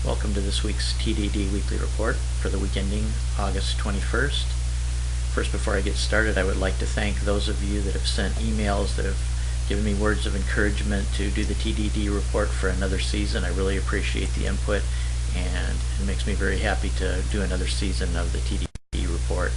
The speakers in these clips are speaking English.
Welcome to this week's TDD Weekly Report for the week ending August 21st. First, before I get started, I would like to thank those of you that have sent emails, that have given me words of encouragement to do the TDD report for another season. I really appreciate the input, and it makes me very happy to do another season of the TDD report.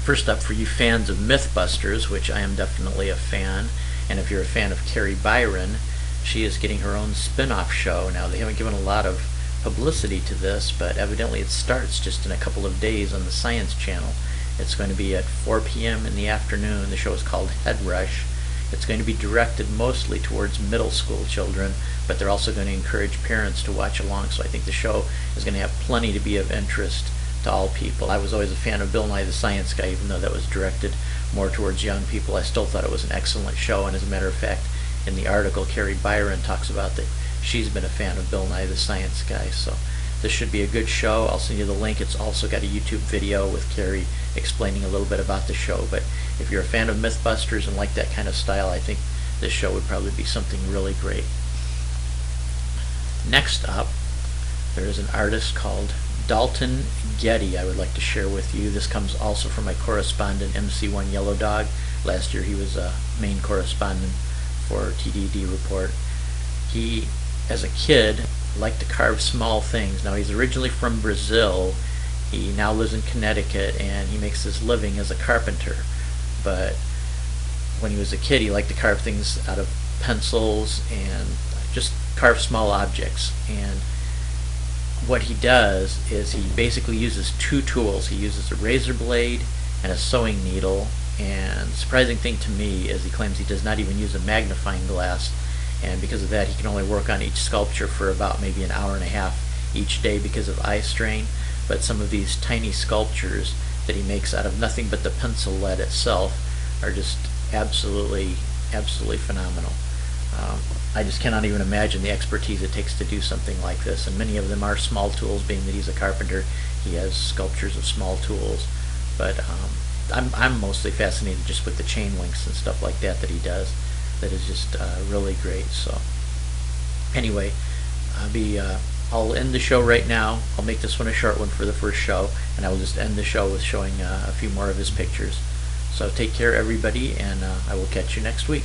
First up, for you fans of Mythbusters, which I am definitely a fan, and if you're a fan of Kari Byron, she is getting her own spin-off show. Now, they haven't given a lot of publicity to this, but evidently it starts just in a couple of days on the Science Channel. It's going to be at 4 p.m. in the afternoon. The show is called Head Rush. It's going to be directed mostly towards middle school children, but they're also going to encourage parents to watch along, so I think the show is going to have plenty to be of interest to all people. I was always a fan of Bill Nye the Science Guy, even though that was directed more towards young people. I still thought it was an excellent show, and as a matter of fact, in the article, Kari Byron talks about that she's been a fan of Bill Nye the Science Guy, so this should be a good show. I'll send you the link. It's also got a YouTube video with Kari explaining a little bit about the show, but if you're a fan of Mythbusters and like that kind of style, I think this show would probably be something really great. Next up, there is an artist called Dalton Ghetti I would like to share with you. This comes also from my correspondent, MC1 Yellow Dog. Last year he was a main correspondent for TDD Report. He, as a kid, liked to carve small things. Now, he's originally from Brazil. He now lives in Connecticut, and he makes his living as a carpenter. But when he was a kid, he liked to carve things out of pencils and just carve small objects. And what he does is he basically uses two tools. He uses a razor blade and a sewing needle, and the surprising thing to me is he claims he does not even use a magnifying glass, and because of that he can only work on each sculpture for about maybe an hour and a half each day because of eye strain. But some of these tiny sculptures that he makes out of nothing but the pencil lead itself are just absolutely phenomenal. I just cannot even imagine the expertise it takes to do something like this, and many of them are small tools. Being that he's a carpenter, he has sculptures of small tools, but I'm mostly fascinated just with the chain links and stuff like that he does. That is just really great. So anyway, I'll end the show right now. I'll make this one a short one for the first show, and I will just end the show with showing a few more of his pictures. So take care, everybody, and I will catch you next week.